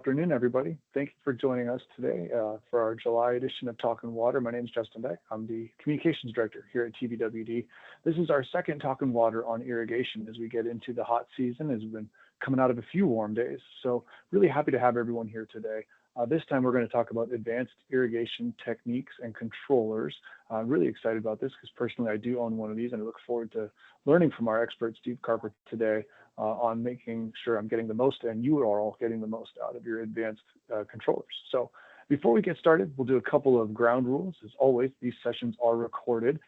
afternoon, everybody. Thank you for joining us today for our July edition of Talkin' Water. My name is Justin Beck. I'm the Communications Director here at TBWD. This is our second Talkin' Water on irrigation as we get into the hot season, as we've been coming out of a few warm days. So really happy to have everyone here today. This time we're going to talk about advanced irrigation techniques and controllers. I'm really excited about this because personally I do own one of these, and I look forward to learning from our expert Steve Carper today on making sure I'm getting the most, and you are all getting the most out of your advanced controllers. So before we get started, we'll do a couple of ground rules. As always, these sessions are recorded.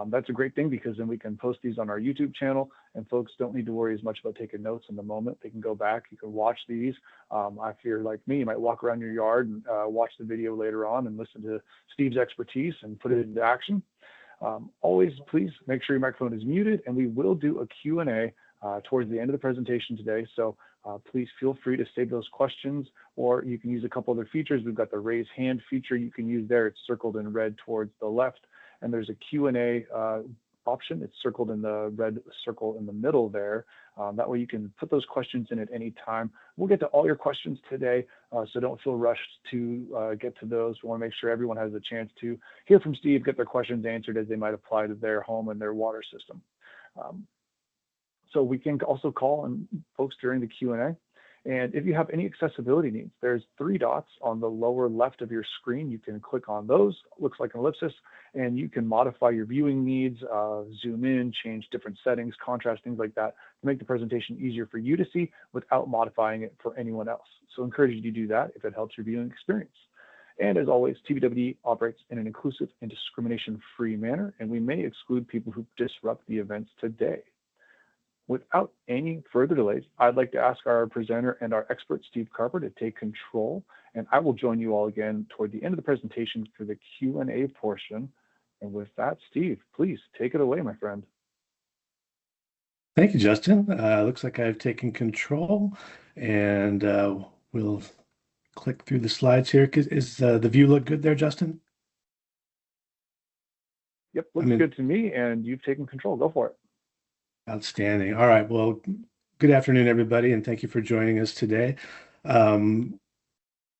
That's a great thing because then we can post these on our YouTube channel, and folks don't need to worry as much about taking notes in the moment. They can go back, you can watch these. If you're like me, you might walk around your yard and watch the video later on and listen to Steve's expertise and put it into action. Always, please make sure your microphone is muted, and we will do a Q&A towards the end of the presentation today. So please feel free to save those questions, or you can use a couple other features. We've got the raise hand feature you can use there. It's circled in red towards the left, and there's a Q&A option. It's circled in the red circle in the middle there. That way you can put those questions in at any time. We'll get to all your questions today, so don't feel rushed to get to those. We want to make sure everyone has a chance to hear from Steve, get their questions answered as they might apply to their home and their water system. So we can also call on folks during the Q&A. And if you have any accessibility needs, there's 3 dots on the lower left of your screen. You can click on those, looks like an ellipsis, and you can modify your viewing needs, zoom in, change different settings, contrast, things like that, to make the presentation easier for you to see without modifying it for anyone else. So I encourage you to do that if it helps your viewing experience. And as always, TBWD operates in an inclusive and discrimination-free manner, and we may exclude people who disrupt the events today. Without any further delays, I'd like to ask our presenter and our expert, Steve Carper, to take control, and I will join you all again toward the end of the presentation for the Q&A portion. And with that, Steve, please take it away, my friend. Thank you, Justin. Looks like I've taken control, and we'll click through the slides here. Is the view look good there, Justin? Yep, looks good to me, and you've taken control. Go for it. Outstanding. All right. Well, good afternoon, everybody, and thank you for joining us today.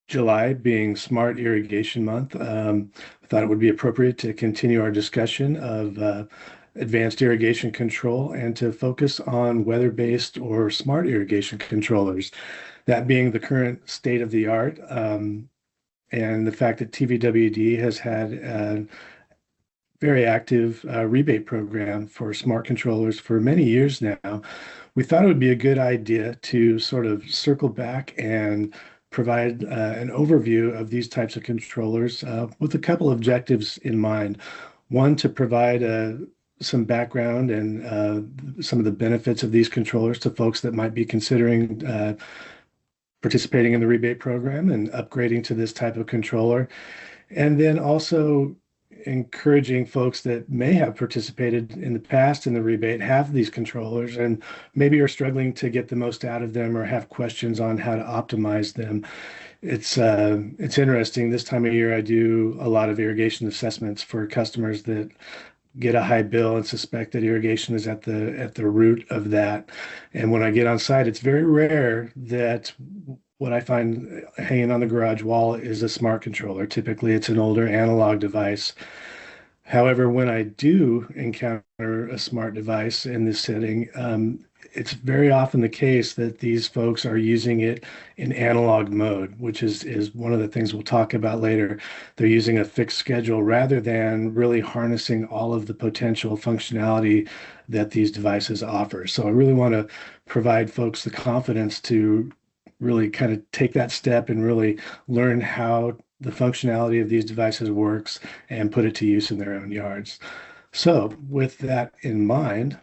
July being Smart Irrigation Month, I thought it would be appropriate to continue our discussion of advanced irrigation control and to focus on weather-based or smart irrigation controllers, that being the current state of the art, and the fact that TBWD has had very active rebate program for smart controllers for many years now. We thought it would be a good idea to sort of circle back and provide an overview of these types of controllers with a couple of objectives in mind. One, to provide some background and some of the benefits of these controllers to folks that might be considering participating in the rebate program and upgrading to this type of controller. And then also encouraging folks that may have participated in the past in the rebate, have these controllers, and maybe are struggling to get the most out of them or have questions on how to optimize them. It's interesting. This time of year, I do a lot of irrigation assessments for customers that get a high bill and suspect that irrigation is at the root of that. And when I get on site, it's very rare that what I find hanging on the garage wall is a smart controller. Typically, it's an older analog device. However, when I do encounter a smart device in this setting, it's very often the case that these folks are using it in analog mode, which is one of the things we'll talk about later. They're using a fixed schedule rather than really harnessing all of the potential functionality that these devices offer. So I really want to provide folks the confidence to really kind of take that step and really learn how the functionality of these devices works and put it to use in their own yards. So with that in mind,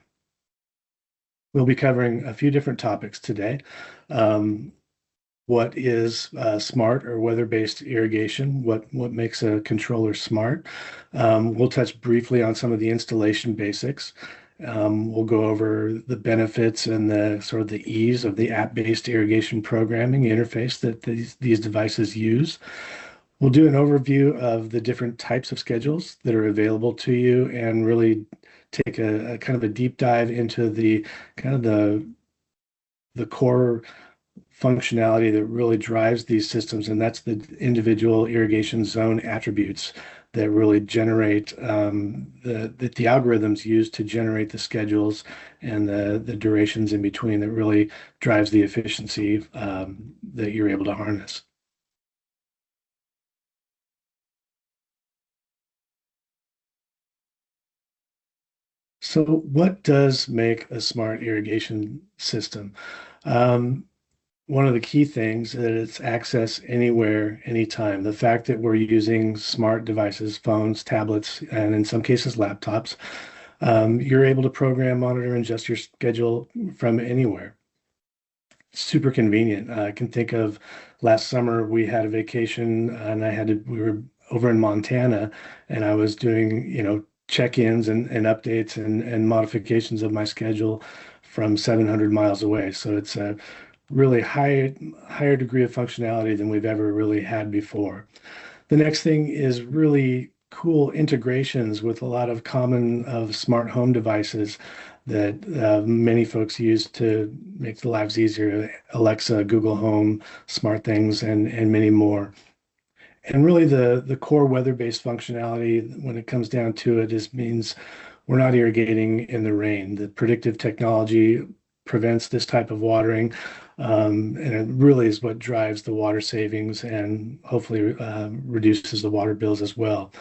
we'll be covering a few different topics today. What is smart or weather-based irrigation? What makes a controller smart? We'll touch briefly on some of the installation basics. We'll go over the benefits and the sort of the ease of the app-based irrigation programming interface that these devices use. We'll do an overview of the different types of schedules that are available to you and really take a kind of a deep dive into the kind of the core functionality that really drives these systems, and that's the individual irrigation zone attributes that really generate the algorithms used to generate the schedules and the durations in between that really drives the efficiency that you're able to harness. So what does make a smart irrigation system? One of the key things is that it's access anywhere, anytime. The fact that we're using smart devices, phones, tablets, and in some cases laptops, you're able to program, monitor, and adjust your schedule from anywhere. Super convenient. I can think of last summer we had a vacation and we were over in Montana and I was doing, check-ins and updates and modifications of my schedule from 700 miles away. So it's a really higher degree of functionality than we've ever really had before. The next thing is really cool integrations with a lot of common smart home devices that many folks use to make their lives easier. Alexa, Google Home, SmartThings, and many more. And really the core weather-based functionality, when it comes down to it, means we're not irrigating in the rain. The predictive technology prevents this type of watering, and it really is what drives the water savings and hopefully reduces the water bills as well.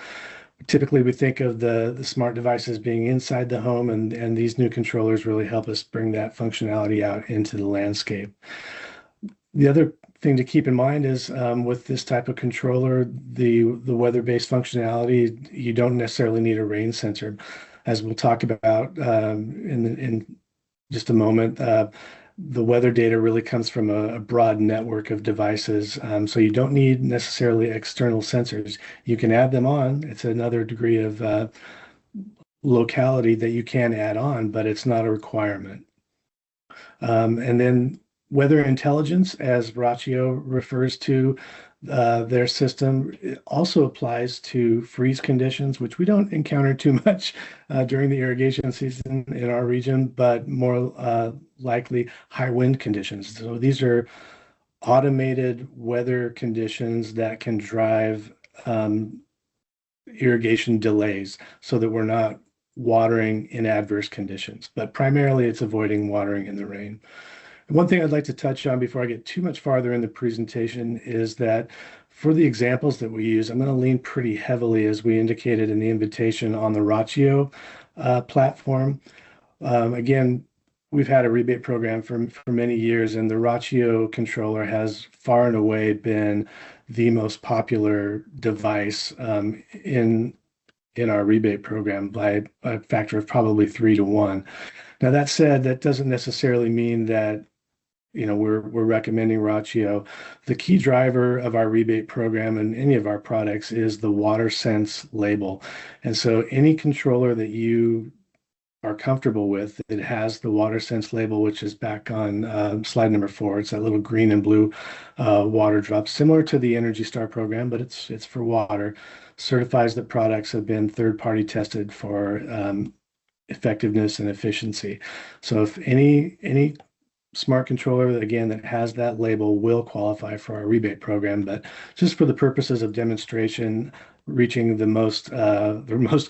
Typically, we think of the smart devices being inside the home, and these new controllers really help us bring that functionality out into the landscape. The other thing to keep in mind is with this type of controller, the weather-based functionality, you don't necessarily need a rain sensor. As we'll talk about in just a moment, the weather data really comes from a broad network of devices. So you don't need necessarily external sensors. You can add them on. It's another degree of locality that you can add on, but it's not a requirement. And then weather intelligence, as Rachio refers to their system, it also applies to freeze conditions, which we don't encounter too much during the irrigation season in our region, but more likely high wind conditions. So these are automated weather conditions that can drive irrigation delays so that we're not watering in adverse conditions, but primarily it's avoiding watering in the rain. One thing I'd like to touch on before I get too much farther in the presentation is that for the examples that we use, I'm going to lean pretty heavily, as we indicated in the invitation, on the Rachio platform. Again, we've had a rebate program for many years, and the Rachio controller has far and away been the most popular device in our rebate program by a factor of probably 3 to 1. Now, that said, that doesn't necessarily mean that we're recommending Rachio. The key driver of our rebate program and any of our products is the WaterSense label. And so any controller that you are comfortable with, it has the WaterSense label, which is back on slide number 4. It's that little green and blue water drop, similar to the Energy Star program, but it's for water. Certifies that products have been third-party tested for effectiveness and efficiency. So if any smart controller, again, that has that label will qualify for our rebate program, but just for the purposes of demonstration, reaching the most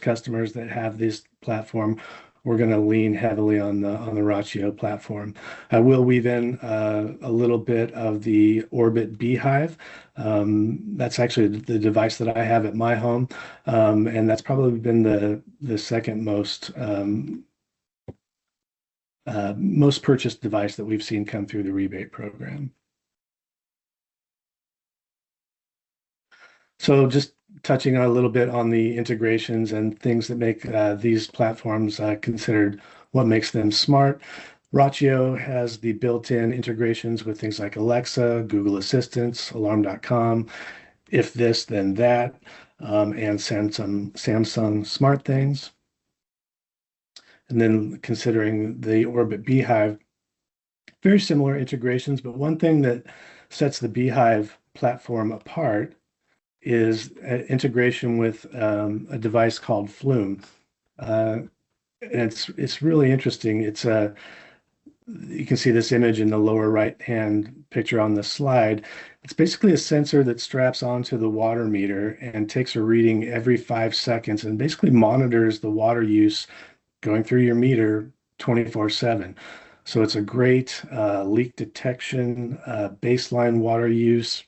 customers that have this platform, we're going to lean heavily on the Rachio platform. I will weave in a little bit of the Orbit Beehive. That's actually the device that I have at my home, and that's probably been the second most purchased device that we've seen come through the rebate program. So just touching on a little bit on the integrations and things that make these platforms considered what makes them smart. Rachio has the built-in integrations with things like Alexa, Google Assistant, Alarm.com, if this, then that, and Samsung SmartThings. And then considering the Orbit Beehive, very similar integrations, but one thing that sets the Beehive platform apart is integration with a device called Flume. And it's really interesting. It's you can see this image in the lower right-hand picture on the slide. It's basically a sensor that straps onto the water meter and takes a reading every 5 seconds and basically monitors the water use going through your meter 24/7. So it's a great leak detection, baseline water use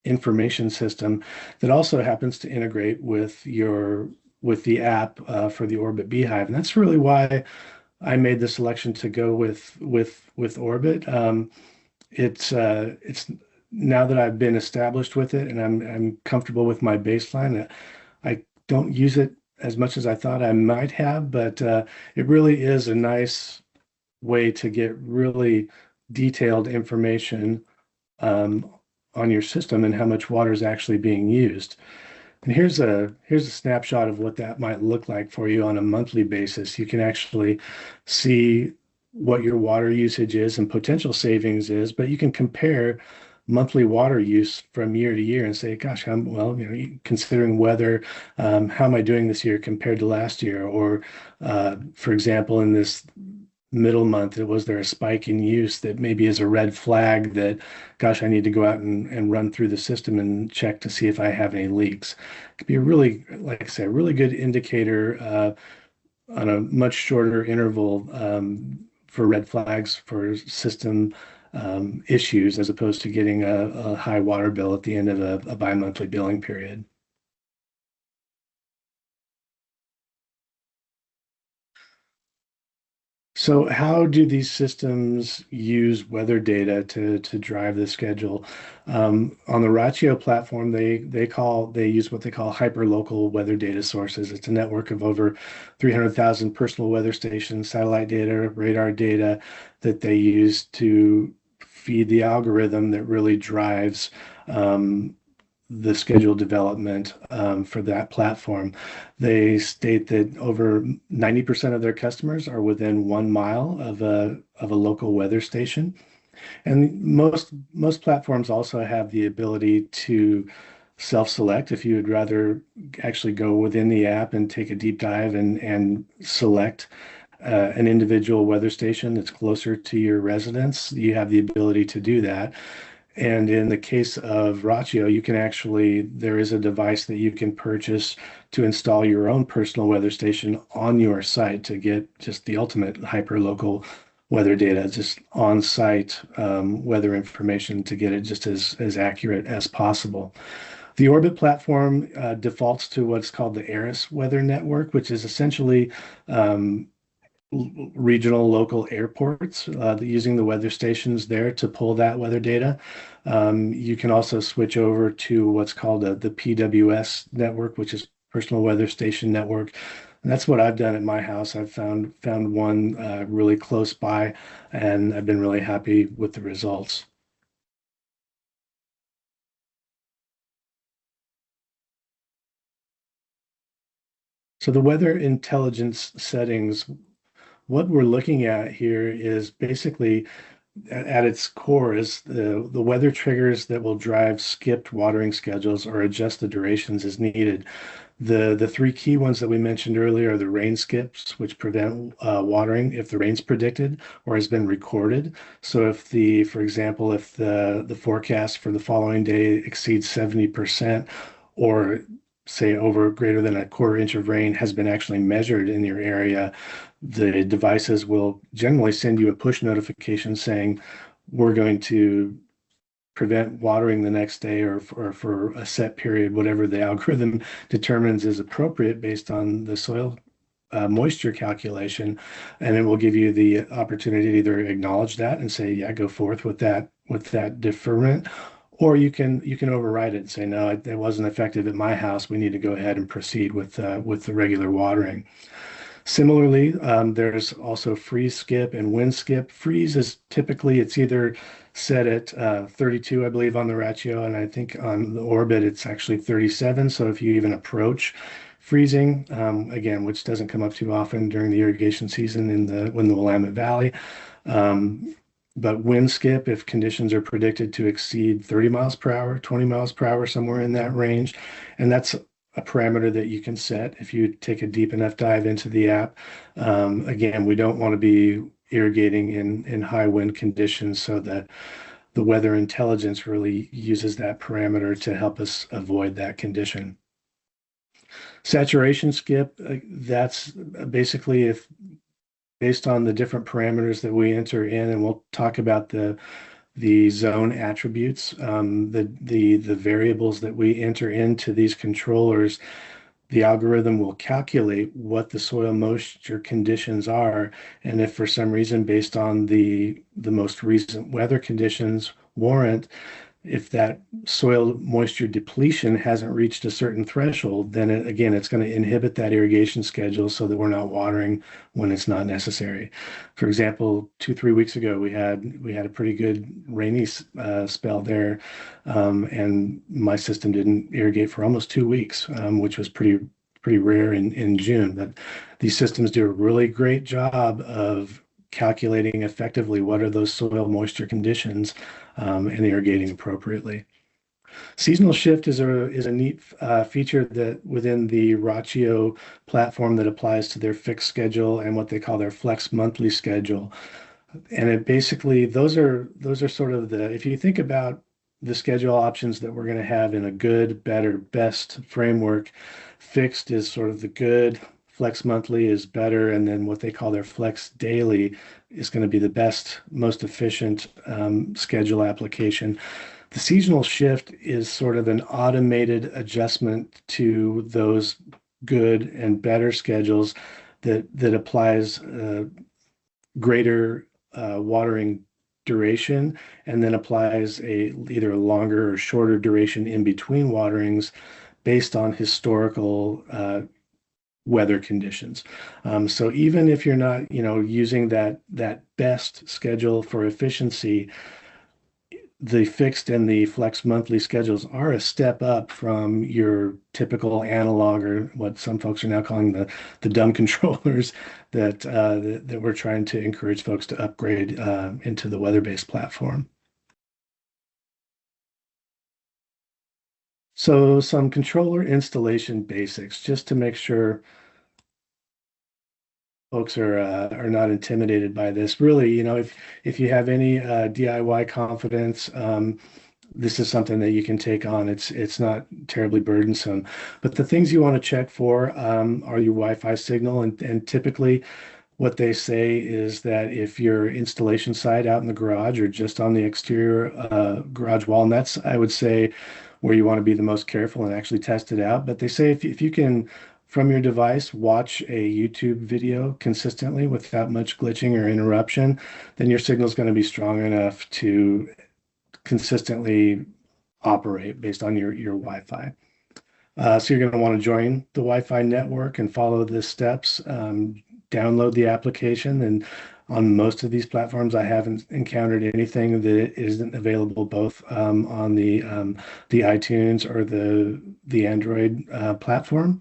information system that also happens to integrate with the app for the Orbit Beehive. And that's really why I made the selection to go with Orbit. It's now that I've been established with it and I'm comfortable with my baseline. I don't use it as much as I thought I might have, but it really is a nice way to get really detailed information um, on your system and how much water is actually being used. And here's a snapshot of what that might look like for you on a monthly basis. You can actually see what your water usage is and potential savings is, but you can compare monthly water use from year to year and say, gosh, considering weather, how am I doing this year compared to last year? Or, for example, in this middle month, was there a spike in use that maybe is a red flag that, gosh, I need to go out and run through the system and check to see if I have any leaks. It could be a really, like I say, a really good indicator on a much shorter interval for red flags for system issues as opposed to getting a high water bill at the end of a bi-monthly billing period. So how do these systems use weather data to drive the schedule? On the Ratio platform, they use what they call hyperlocal weather data sources. It's a network of over 300,000 personal weather stations, satellite data, radar data that they use to feed the algorithm that really drives the schedule development for that platform. They state that over 90% of their customers are within 1 mile of a local weather station. And most platforms also have the ability to self-select if you would rather actually go within the app and take a deep dive and select an individual weather station that's closer to your residence. You have the ability to do that. And in the case of Ratio, there is a device that you can purchase to install your own personal weather station on your site to get just the ultimate hyper-local weather data, just on-site weather information to get it just as accurate as possible. The Orbit platform defaults to what's called the ARIS weather network, which is essentially regional local airports using the weather stations there to pull that weather data. You can also switch over to what's called the PWS network, which is Personal Weather Station Network. And that's what I've done at my house. I've found one really close by, and I've been really happy with the results. So the weather intelligence settings, what we're looking at here is basically at its core is the weather triggers that will drive skipped watering schedules or adjust the durations as needed. The three key ones that we mentioned earlier are the rain skips, which prevent watering if the rain's predicted or has been recorded. So for example, if the forecast for the following day exceeds 70%, or say over greater than a quarter inch of rain has been actually measured in your area, the devices will generally send you a push notification saying, we're going to prevent watering the next day or for a set period, whatever the algorithm determines is appropriate based on the soil moisture calculation. And it will give you the opportunity to either acknowledge that and say, yeah, go forth with that deferment, or you can override it and say, no, it wasn't effective at my house. We need to go ahead and proceed with the regular watering. Similarly, there's also freeze skip and wind skip. Freeze is typically, it's either set at 32, I believe, on the Ratio, and I think on the Orbit, it's actually 37. So if you even approach freezing, again, which doesn't come up too often during the irrigation season in the Willamette Valley, but wind skip, if conditions are predicted to exceed 30 miles per hour, 20 miles per hour, somewhere in that range, and that's a parameter that you can set if you take a deep enough dive into the app. Again, we don't want to be irrigating in high wind conditions, so that the weather intelligence really uses that parameter to help us avoid that condition. Saturation skip, that's basically if based on the different parameters that we enter in, and we'll talk about the zone attributes, the variables that we enter into these controllers. The algorithm will calculate what the soil moisture conditions are, and if for some reason, based on the most recent weather conditions warrant, if that soil moisture depletion hasn't reached a certain threshold, then it's going to inhibit that irrigation schedule so that we're not watering when it's not necessary. For example, 2-3 weeks ago, we had a pretty good rainy spell there, and my system didn't irrigate for almost 2 weeks, which was pretty rare in June. But these systems do a really great job of calculating effectively what are those soil moisture conditions, and irrigating appropriately. Seasonal shift is a neat feature that within the Ratio platform that applies to their fixed schedule and what they call their flex monthly schedule. And it basically, those are sort of if you think about the schedule options that we're going to have in a good, better, best framework, fixed is sort of the good, flex monthly is better, and then what they call their flex daily is going to be the best, most efficient schedule application. The seasonal shift is sort of an automated adjustment to those good and better schedules that applies greater watering duration, and then applies either a longer or shorter duration in between waterings based on historical weather conditions. So even if you're not, using that best schedule for efficiency, the fixed and the flex monthly schedules are a step up from your typical analog, or what some folks are now calling the dumb controllers that we're trying to encourage folks to upgrade into the weather-based platform. So some controller installation basics, just to make sure folks are not intimidated by this. Really, if you have any DIY confidence, this is something that you can take on. It's not terribly burdensome. But the things you want to check for are your Wi-Fi signal, and typically what they say is that if your installation site out in the garage or just on the exterior garage wall, and that's, I would say, where you want to be the most careful and actually test it out. But they say if you can, from your device, watch a YouTube video consistently without much glitching or interruption, then your signal is going to be strong enough to consistently operate based on your Wi-Fi. So you're going to want to join the Wi-Fi network and follow the steps. Download the application, and on most of these platforms, I haven't encountered anything that isn't available both on the iTunes or the Android platform.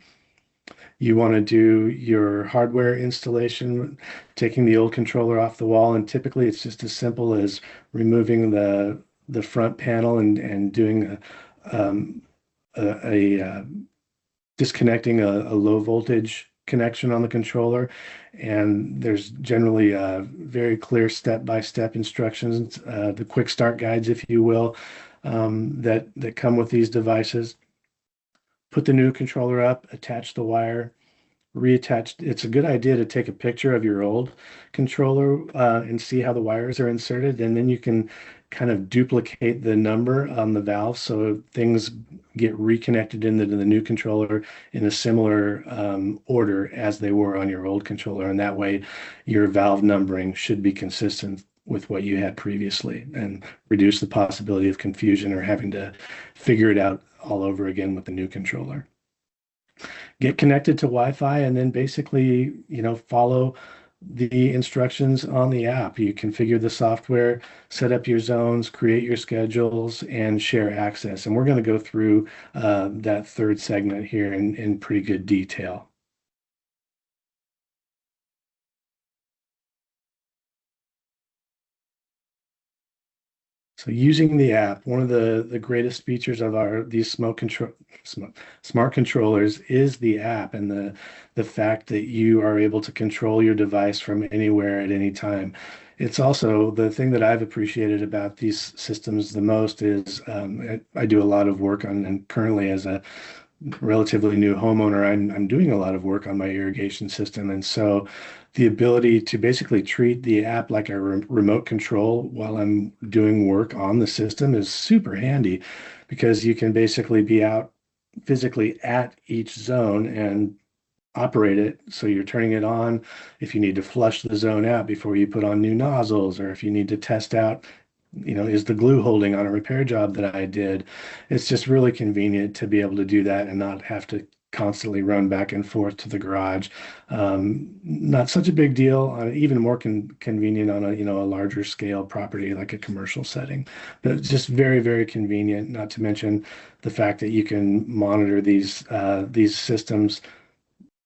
You want to do your hardware installation, taking the old controller off the wall, and typically it's just as simple as removing the front panel and doing a disconnecting a low voltage connection on the controller. And there's generally very clear step-by-step instructions, the quick start guides, if you will, that come with these devices. Put the new controller up, attach the wire, reattach. It's a good idea to take a picture of your old controller and see how the wires are inserted, and then you can kind of duplicate the number on the valve so things get reconnected into the new controller in a similar order as they were on your old controller, and that way your valve numbering should be consistent with what you had previously and reduce the possibility of confusion or having to figure it out all over again with the new controller. Get connected to Wi-Fi, and then basically, follow the instructions on the app. You configure the software, set up your zones, create your schedules, and share access. And we're going to go through that third segment here in pretty good detail. So using the app, one of the greatest features of these smart controllers is the app and the fact that you are able to control your device from anywhere at any time. It's also the thing that I've appreciated about these systems the most is I do a lot of work on, and currently as a relatively new homeowner, I'm doing a lot of work on my irrigation system. And so the ability to basically treat the app like a remote control while I'm doing work on the system is super handy because you can basically be out physically at each zone and operate it. So you're turning it on if you need to flush the zone out before you put on new nozzles, or if you need to test out, is the glue holding on a repair job that I did. It's just really convenient to be able to do that and not have to constantly run back and forth to the garage. Not such a big deal, even more convenient on a larger scale property like a commercial setting, but it's just very, very convenient, not to mention the fact that you can monitor these systems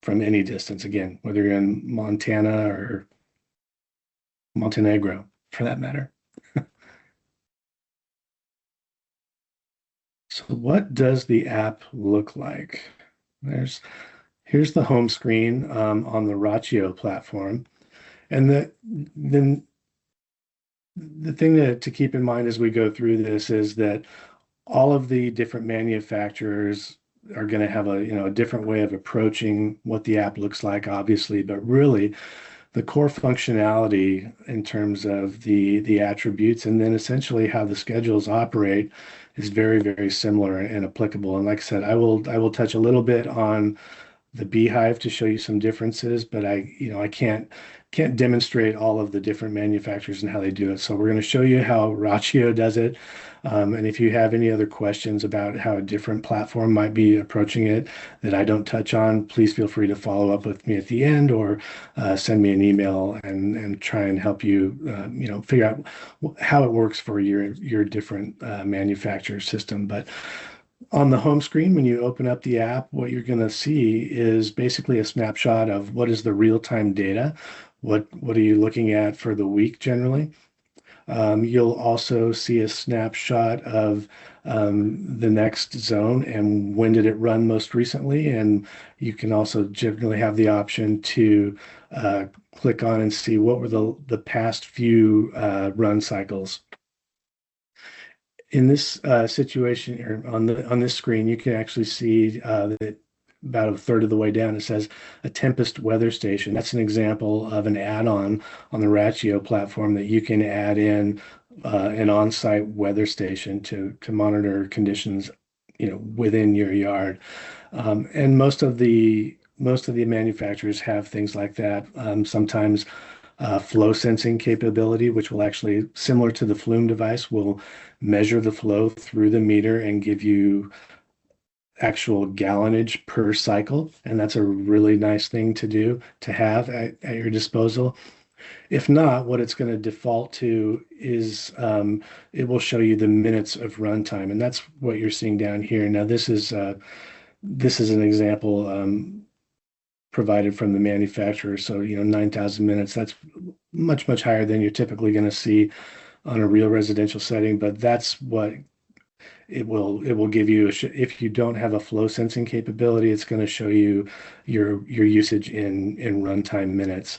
from any distance, again, whether you're in Montana or Montenegro for that matter. So what does the app look like? Here's the home screen on the Ratio platform. And then the thing to keep in mind as we go through this is that all of the different manufacturers are going to have a different way of approaching what the app looks like, obviously, but really the core functionality in terms of the attributes and then essentially how the schedules operate is very, very similar and applicable. And like I said, I will touch a little bit on the Beehive to show you some differences, but I can't demonstrate all of the different manufacturers and how they do it. So we're going to show you how Ratio does it. And if you have any other questions about how a different platform might be approaching it that I don't touch on, please feel free to follow up with me at the end or send me an email and try and help you, figure out how it works for your different manufacturer system. But on the home screen, when you open up the app, what you're going to see is basically a snapshot of what is the real-time data. What are you looking at for the week generally? You'll also see a snapshot of the next zone and when did it run most recently. And you can also generally have the option to click on and see what were the past few run cycles. In this situation here on this screen, you can actually see that about a third of the way down, it says a Tempest weather station. That's an example of an add-on on the Ratio platform that you can add in an on-site weather station to monitor conditions, within your yard. And most of the manufacturers have things like that. Sometimes flow sensing capability, which will actually, similar to the Flume device, will measure the flow through the meter and give you actual gallonage per cycle. And that's a really nice thing to have at your disposal. If not, what it's going to default to is it will show you the minutes of runtime. And that's what you're seeing down here. Now, this is an example provided from the manufacturer. So, 9,000 minutes, that's much, much higher than you're typically going to see on a real residential setting, but that's what it will give you. If you don't have a flow sensing capability, it's going to show you your usage in runtime minutes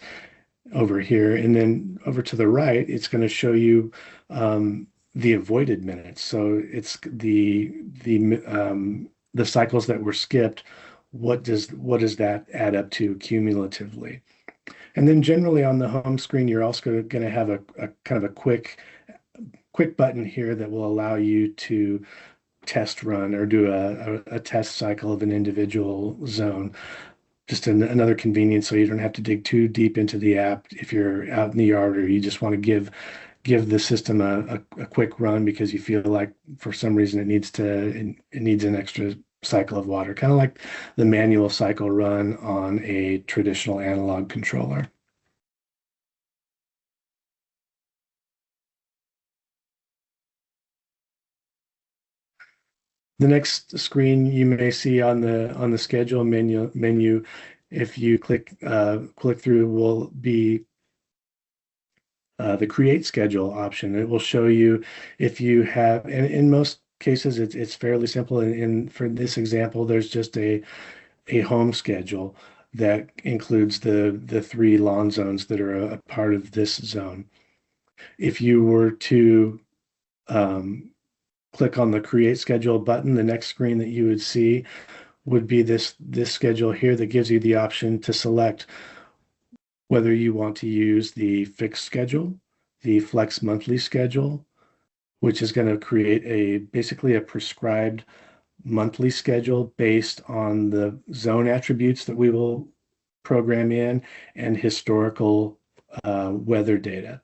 over here. And then over to the right, it's going to show you the avoided minutes. So it's the cycles that were skipped. What does that add up to cumulatively? And then generally on the home screen, you're also going to have a kind of a quick button here that will allow you to test run or do a test cycle of an individual zone. Just another convenience, so you don't have to dig too deep into the app if you're out in the yard or you just want to give the system a quick run because you feel like for some reason it needs an extra cycle of water, kind of like the manual cycle run on a traditional analog controller. The next screen you may see on the schedule menu, if you click through, will be the create schedule option. It will show you if you have, and in most cases, it's fairly simple. And for this example, there's just a home schedule that includes the three lawn zones that are a part of this zone. If you were to click on the create schedule button, the next screen that you would see would be this schedule here that gives you the option to select whether you want to use the fixed schedule, the flex monthly schedule, which is going to create basically a prescribed monthly schedule based on the zone attributes that we will program in and historical weather data.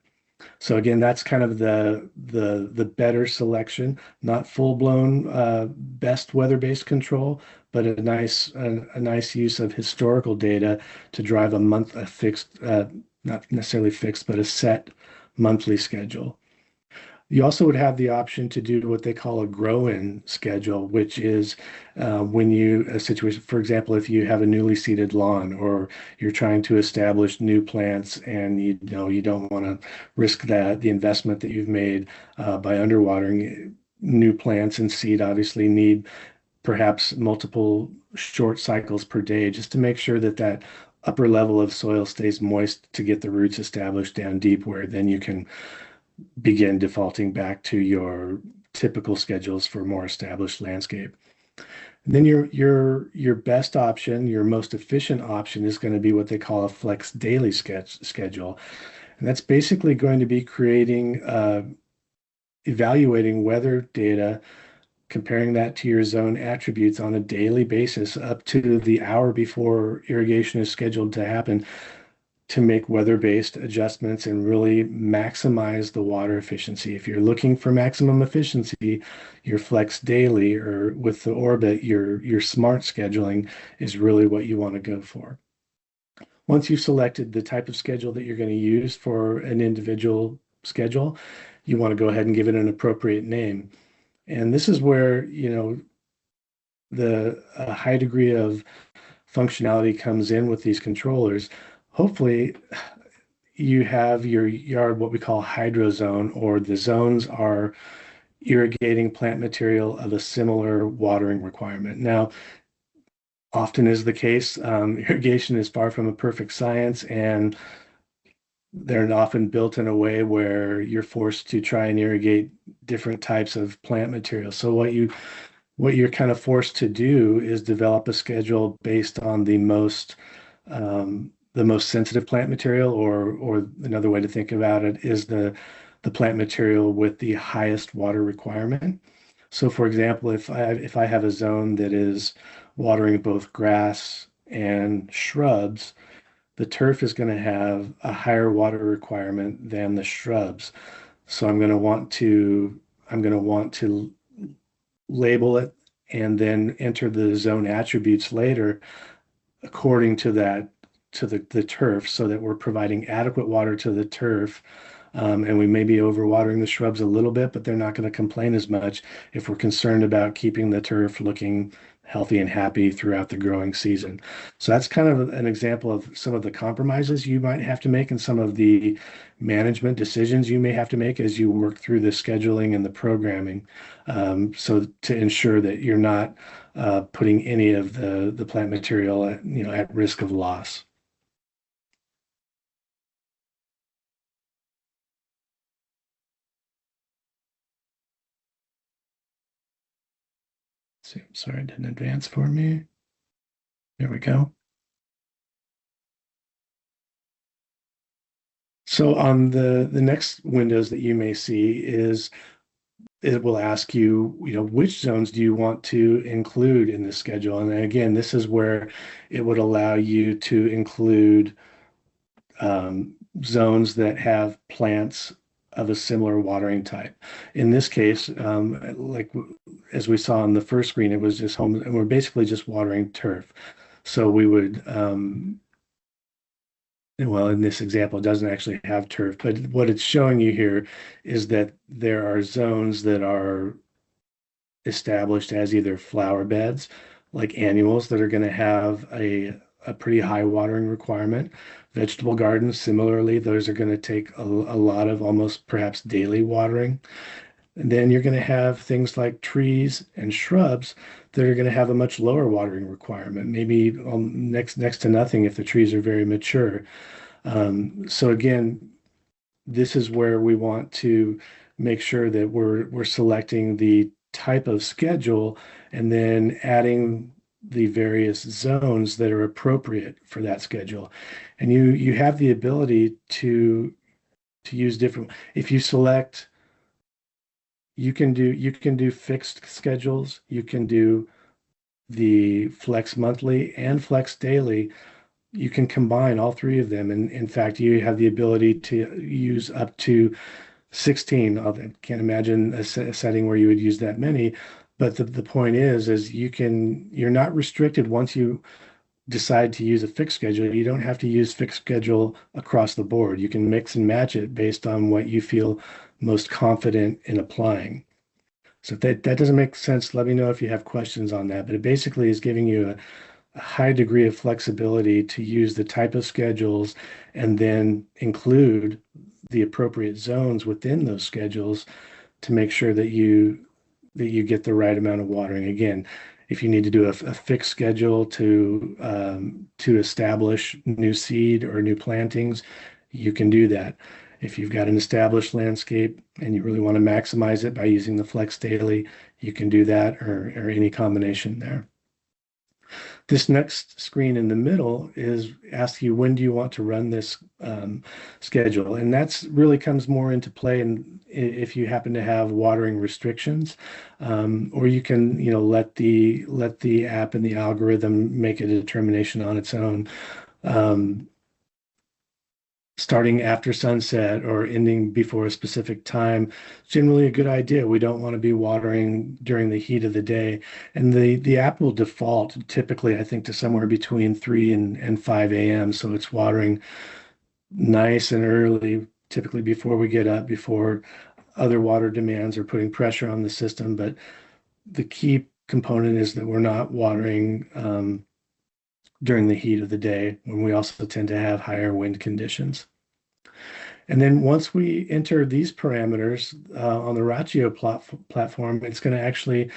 So again, that's kind of the better selection, not full-blown best weather-based control, but a nice use of historical data to drive a fixed, not necessarily fixed, but a set monthly schedule. You also would have the option to do what they call a grow-in schedule, which is a situation, for example, if you have a newly seeded lawn or you're trying to establish new plants and you don't want to risk the investment that you've made by underwatering. New plants and seed obviously need perhaps multiple short cycles per day just to make sure that upper level of soil stays moist to get the roots established down deep, where then you can begin defaulting back to your typical schedules for more established landscape. And then your best option, your most efficient option, is going to be what they call a flex daily schedule. And that's basically going to be creating, evaluating weather data, comparing that to your zone attributes on a daily basis up to the hour before irrigation is scheduled to happen, to make weather-based adjustments and really maximize the water efficiency. If you're looking for maximum efficiency, your flex daily, or with the orbit, your smart scheduling is really what you want to go for. Once you've selected the type of schedule that you're going to use for an individual schedule, you want to go ahead and give it an appropriate name. And this is where, the high degree of functionality comes in with these controllers. Hopefully you have your yard what we call hydro zone, or the zones are irrigating plant material of a similar watering requirement. Now, often is the case, irrigation is far from a perfect science, and they're often built in a way where you're forced to try and irrigate different types of plant material. So what you're kind of forced to do is develop a schedule based on the most sensitive plant material, or another way to think about it is the plant material with the highest water requirement. So for example, if I have a zone that is watering both grass and shrubs, the turf is going to have a higher water requirement than the shrubs. So I'm going to want to label it and then enter the zone attributes later according to the turf, so that we're providing adequate water to the turf. And we may be overwatering the shrubs a little bit, but they're not going to complain as much if we're concerned about keeping the turf looking healthy and happy throughout the growing season. So that's kind of an example of some of the compromises you might have to make and some of the management decisions you may have to make as you work through the scheduling and the programming. So to ensure that you're not putting any of the plant material at risk of loss. See, sorry, it didn't advance for me. There we go. So on the next windows that you may see is it will ask you, which zones do you want to include in the schedule? And again, this is where it would allow you to include zones that have plants of a similar watering type. In this case, like as we saw on the first screen, it was just home, and we're basically just watering turf. So we would, well, in this example, it doesn't actually have turf, but what it's showing you here is that there are zones that are established as either flower beds, like annuals that are going to have a pretty high watering requirement. Vegetable gardens, similarly, those are going to take a lot of almost perhaps daily watering. And then you're going to have things like trees and shrubs that are going to have a much lower watering requirement, maybe next to nothing if the trees are very mature. So again, this is where we want to make sure that we're selecting the type of schedule and then adding the various zones that are appropriate for that schedule. And you have the ability to use different. If you select, you can do fixed schedules. You can do the flex monthly and flex daily. You can combine all three of them. And in fact, you have the ability to use up to 16. I can't imagine a setting where you would use that many. But the point is you're not restricted once you decide to use a fixed schedule. You don't have to use fixed schedule across the board. You can mix and match it based on what you feel most confident in applying. So if that doesn't make sense, let me know if you have questions on that. But it basically is giving you a high degree of flexibility to use the type of schedules and then include the appropriate zones within those schedules to make sure that you get the right amount of watering. Again, if you need to do a fixed schedule to establish new seed or new plantings, you can do that. If you've got an established landscape and you really want to maximize it by using the flex daily, you can do that, or any combination there. This next screen in the middle is ask you, when do you want to run this schedule? And that's really comes more into play if you happen to have watering restrictions, or you can, let the app and the algorithm make a determination on its own. Starting after sunset or ending before a specific time, generally a good idea. We don't want to be watering during the heat of the day. And the app will default typically, I think, to somewhere between 3 and 5 a.m. So it's watering nice and early, typically before we get up, before other water demands are putting pressure on the system. But the key component is that we're not watering during the heat of the day, when we also tend to have higher wind conditions. And then once we enter these parameters on the Ratio platform, it's going to actually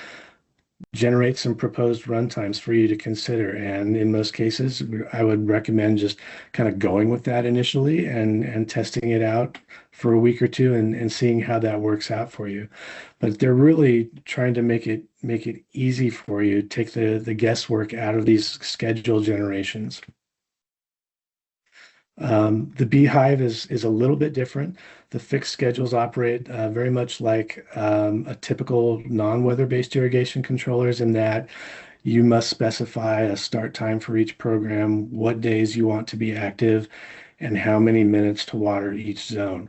generate some proposed runtimes for you to consider. And in most cases, I would recommend just kind of going with that initially and testing it out for a week or two and seeing how that works out for you. But they're really trying to make it easy for you, take the guesswork out of these schedule generations. The Beehive is a little bit different. The fixed schedules operate very much like a typical non-weather-based irrigation controllers, in that you must specify a start time for each program, what days you want to be active, and how many minutes to water each zone.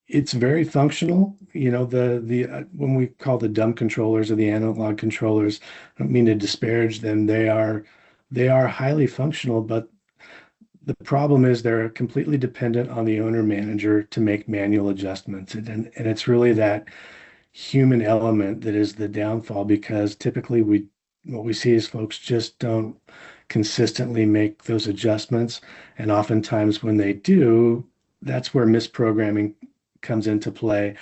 It's very functional. The when we call the dumb controllers or the analog controllers, I don't mean to disparage them. They are highly functional, but the problem is they're completely dependent on the owner manager to make manual adjustments. And it's really that human element that is the downfall, because typically what we see is folks just don't consistently make those adjustments. And oftentimes when they do, that's where misprogramming comes into play.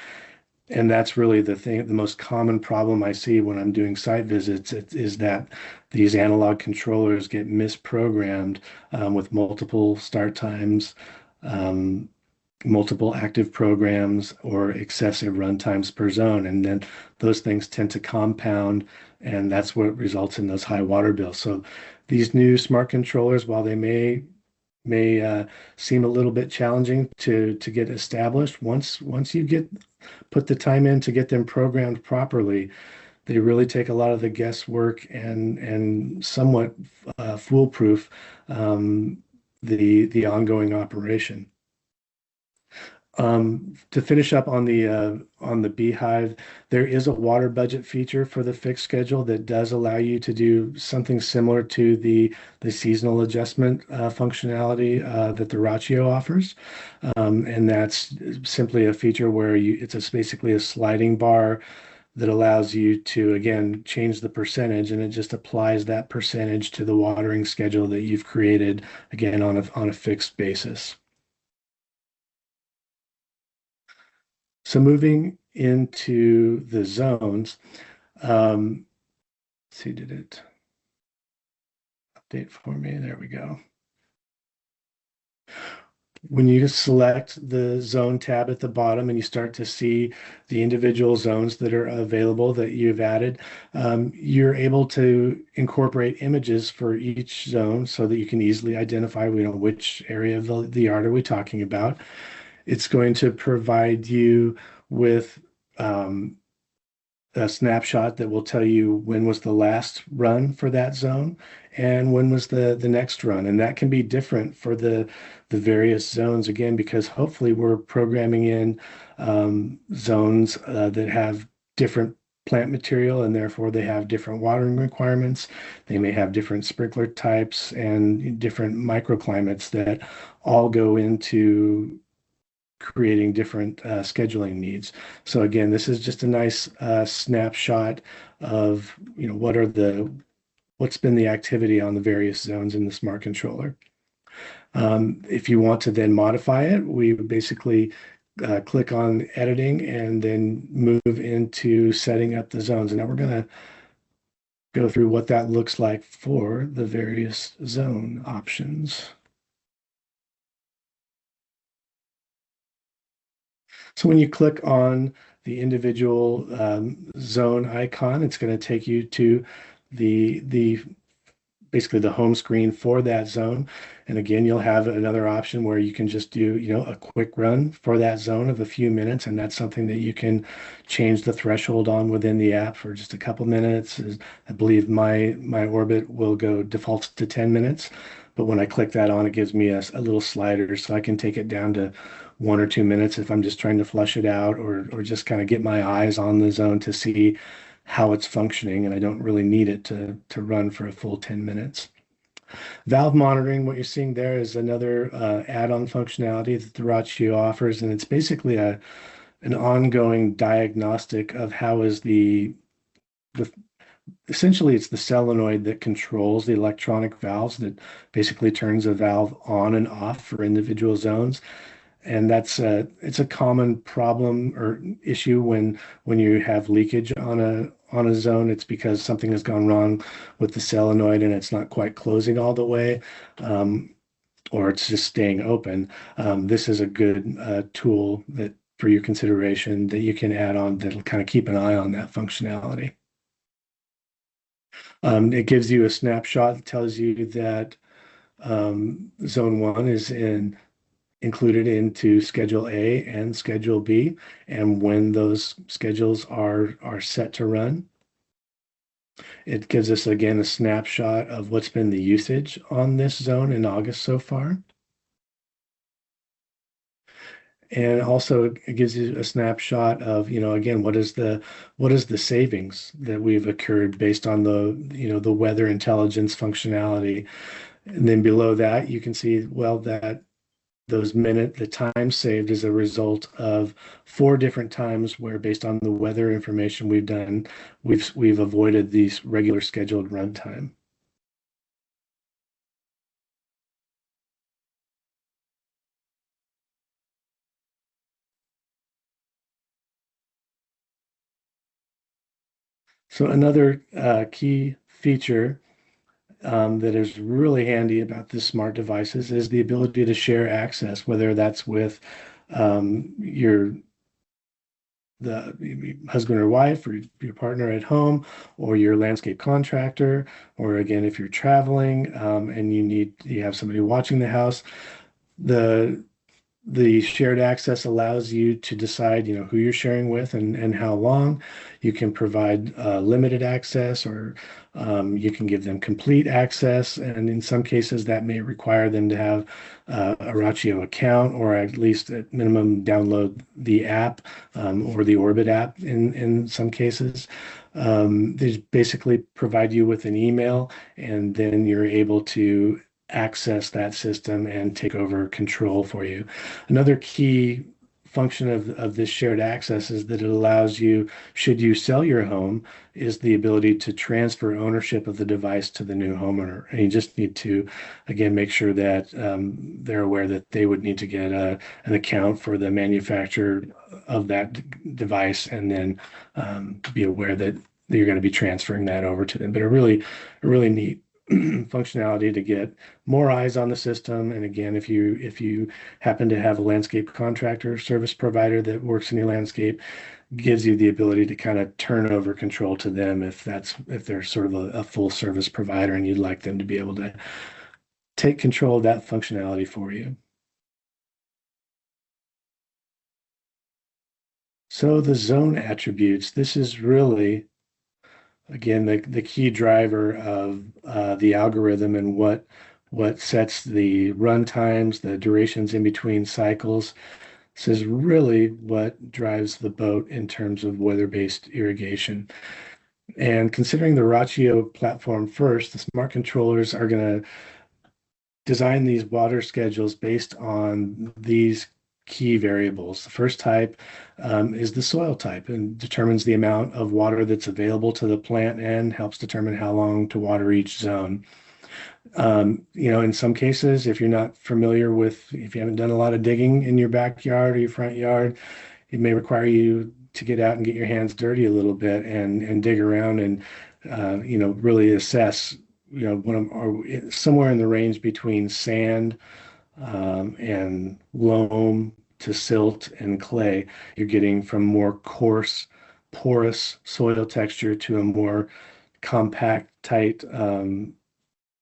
And that's really the most common problem I see when I'm doing site visits, is that these analog controllers get misprogrammed with multiple start times, multiple active programs, or excessive run times per zone. And then those things tend to compound, and that's what results in those high water bills. So these new smart controllers, while they may seem a little bit challenging to get established, once you put the time in to get them programmed properly, they really take a lot of the guesswork and somewhat foolproof the ongoing operation. To finish up on the Beehive, there is a water budget feature for the fixed schedule that does allow you to do something similar to the seasonal adjustment functionality that the Ratio offers, and that's simply a feature where it's basically a sliding bar that allows you to, again, change the percentage, and it just applies that percentage to the watering schedule that you've created, again, on a fixed basis. So moving into the zones, let's see, did it update for me? There we go. When you select the zone tab at the bottom and you start to see the individual zones that are available that you've added, you're able to incorporate images for each zone so that you can easily identify, which area of the yard are we talking about. It's going to provide you with a snapshot that will tell you when was the last run for that zone and when was the next run. And that can be different for the various zones, again, because hopefully we're programming in zones that have different plant material, and therefore they have different watering requirements. They may have different sprinkler types and different microclimates that all go into creating different scheduling needs. So again, this is just a nice snapshot of what's been the activity on the various zones in the smart controller. If you want to then modify it, we basically click on editing and then move into setting up the zones. And now we're going to go through what that looks like for the various zone options. So when you click on the individual zone icon, it's going to take you to the basically the home screen for that zone. And again, you'll have another option where you can just do, a quick run for that zone of a few minutes. And that's something that you can change the threshold on within the app for just a couple minutes. I believe my orbit will go default to 10 minutes. But when I click that on, it gives me a little slider so I can take it down to 1 or 2 minutes if I'm just trying to flush it out or just kind of get my eyes on the zone to see how it's functioning, and I don't really need it to run for a full 10 minutes. Valve monitoring, what you're seeing there is another add-on functionality that the Ratio offers, and it's basically an ongoing diagnostic of how is essentially it's the solenoid that controls the electronic valves that basically turns a valve on and off for individual zones. And it's a common problem or issue when you have leakage on a zone. It's because something has gone wrong with the solenoid and it's not quite closing all the way, or it's just staying open. This is a good tool that for your consideration that you can add on that'll kind of keep an eye on that functionality. It gives you a snapshot that tells you that zone 1 is included into Schedule A and Schedule B, and when those schedules are set to run. It gives us, again, a snapshot of what's been the usage on this zone in August so far. And also it gives you a snapshot of, again, what is the savings that we've occurred based on the weather intelligence functionality. And then below that, you can see, well, that the time saved is a result of 4 different times where, based on the weather information we've done, we've avoided these regular scheduled runtime. So another key feature that is really handy about this smart devices is the ability to share access, whether that's with the husband or wife or your partner at home or your landscape contractor, or again, if you're traveling and you have somebody watching the house. The shared access allows you to decide, who you're sharing with and how long. You can provide limited access, or you can give them complete access. And in some cases, that may require them to have a Ratio account, or at least at minimum download the app or the Orbit app in some cases. They basically provide you with an email, and then you're able to access that system and take over control for you. Another key function of this shared access is that it allows you, should you sell your home, is the ability to transfer ownership of the device to the new homeowner. And you just need to, again, make sure that they're aware that they would need to get an account for the manufacturer of that device, and then be aware that you're going to be transferring that over to them. But a really neat functionality to get more eyes on the system. And again, if you happen to have a landscape contractor service provider that works in your landscape, gives you the ability to kind of turn over control to them if they're sort of a full service provider and you'd like them to be able to take control of that functionality for you. So the zone attributes, this is really, again, the key driver of the algorithm and what sets the run times, the durations in between cycles. This is really what drives the boat in terms of weather-based irrigation. And considering the Rachio platform first, the smart controllers are going to design these water schedules based on these key variables. The first type is the soil type, and determines the amount of water that's available to the plant and helps determine how long to water each zone. In some cases, if you're not familiar with, if you haven't done a lot of digging in your backyard or your front yard, it may require you to get out and get your hands dirty a little bit and dig around and really assess, or somewhere in the range between sand and loam to silt and clay. You're getting from more coarse, porous soil texture to a more compact, tight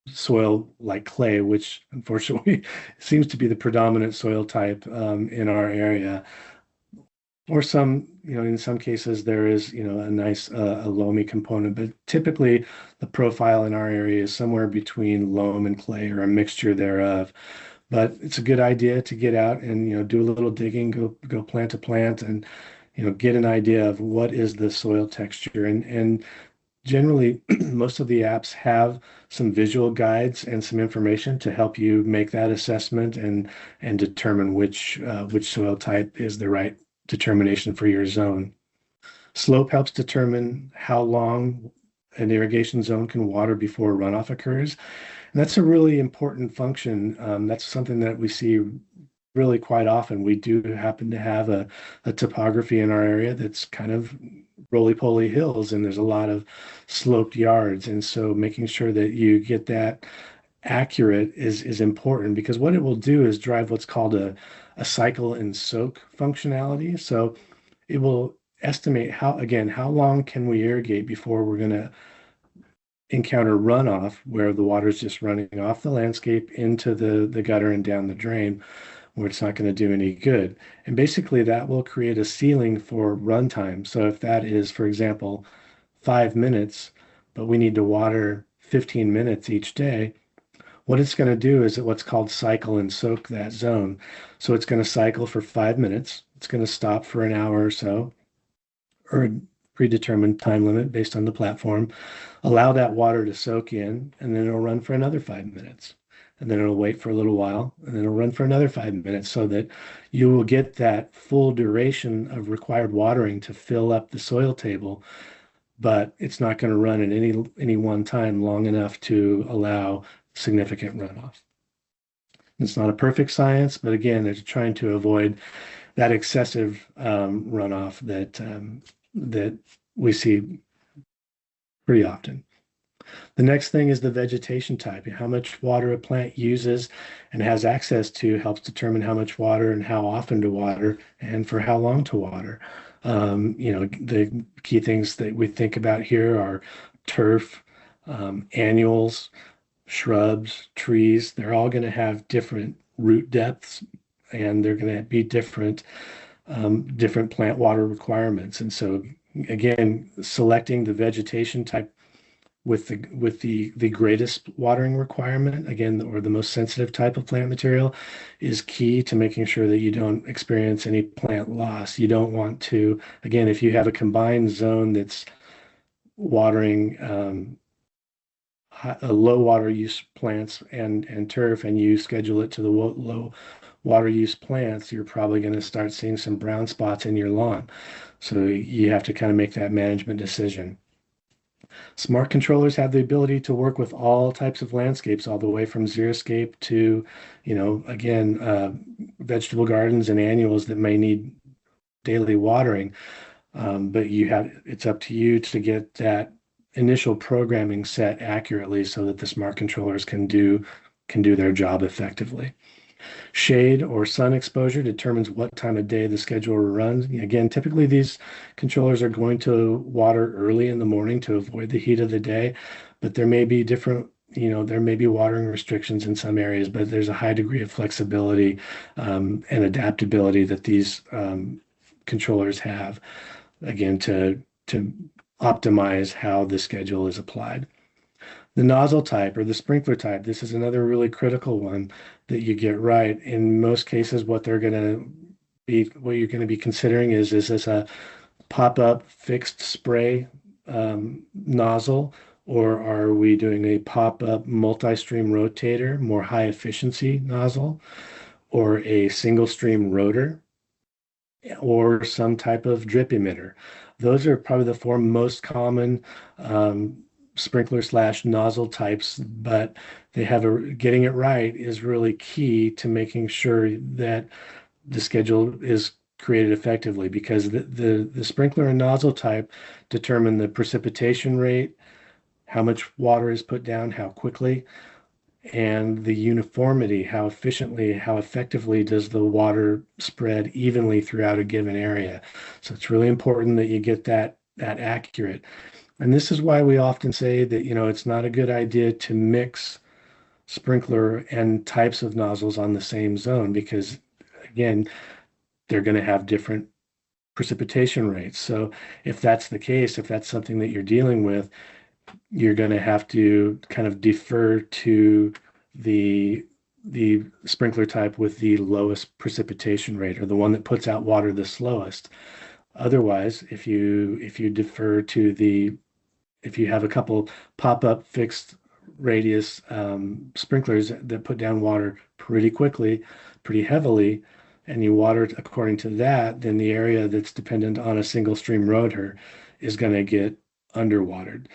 soil like clay, which unfortunately seems to be the predominant soil type in our area. Or in some cases there is, a nice a loamy component, but typically the profile in our area is somewhere between loam and clay or a mixture thereof. But it's a good idea to get out and, do a little digging, go plant to plant and, get an idea of what is the soil texture. And generally, most of the apps have some visual guides and some information to help you make that assessment and determine which soil type is the right determination for your zone. Slope helps determine how long an irrigation zone can water before runoff occurs. And that's a really important function. That's something that we see really quite often. We do happen to have a topography in our area that's kind of roly-poly hills, and there's a lot of sloped yards. And so making sure that you get that accurate is important, because what it will do is drive what's called a cycle and soak functionality. So it will estimate how long can we irrigate before we're going to encounter runoff, where the water is just running off the landscape into the gutter and down the drain, where it's not going to do any good. And basically that will create a ceiling for runtime. So if that is, for example, 5 minutes, but we need to water 15 minutes each day, what it's going to do is what's called cycle and soak that zone. So it's going to cycle for 5 minutes. It's going to stop for an hour or so, or a predetermined time limit based on the platform, allow that water to soak in, and then it'll run for another 5 minutes. And then it'll wait for a little while, and then it'll run for another 5 minutes, so that you will get that full duration of required watering to fill up the soil table, but it's not going to run at any one time long enough to allow significant runoff. It's not a perfect science, but again, they're trying to avoid that excessive runoff that we see pretty often. The next thing is the vegetation type. How much water a plant uses and has access to helps determine how much water and how often to water and for how long to water. The key things that we think about here are turf, annuals, shrubs, trees. They're all going to have different root depths, and they're going to be different plant water requirements. And so again, selecting the vegetation type with the greatest watering requirement, again, or the most sensitive type of plant material, is key to making sure that you don't experience any plant loss. You don't want to, again, if you have a combined zone that's watering low water use plants and turf, and you schedule it to the low water use plants, you're probably going to start seeing some brown spots in your lawn. So you have to kind of make that management decision. Smart controllers have the ability to work with all types of landscapes, all the way from xeriscape to, again, vegetable gardens and annuals that may need daily watering. But it's up to you to get that initial programming set accurately so that the smart controllers can do their job effectively. Shade or sun exposure determines what time of day the scheduler runs. Again, typically these controllers are going to water early in the morning to avoid the heat of the day, but there may be there may be watering restrictions in some areas, but there's a high degree of flexibility and adaptability that these controllers have, again, to optimize how the schedule is applied. The nozzle type or the sprinkler type, this is another really critical one that you get right. In most cases, what you're going to be considering is this a pop-up fixed spray nozzle, or are we doing a pop-up multi-stream rotator, more high efficiency nozzle, or a single stream rotor, or some type of drip emitter? Those are probably the four most common sprinkler / nozzle types, but getting it right is really key to making sure that the schedule is created effectively, because the sprinkler and nozzle type determine the precipitation rate, how much water is put down, how quickly, and the uniformity, how efficiently, how effectively does the water spread evenly throughout a given area. So it's really important that you get that accurate. And this is why we often say that, it's not a good idea to mix sprinkler and types of nozzles on the same zone, because again, they're going to have different precipitation rates. So if that's the case, if that's something that you're dealing with, you're going to have to kind of defer to the sprinkler type with the lowest precipitation rate, or the one that puts out water the slowest. Otherwise, if you have a couple pop-up fixed radius sprinklers that put down water pretty quickly, pretty heavily, and you water it according to that, then the area that's dependent on a single stream rotor is going to get underwatered.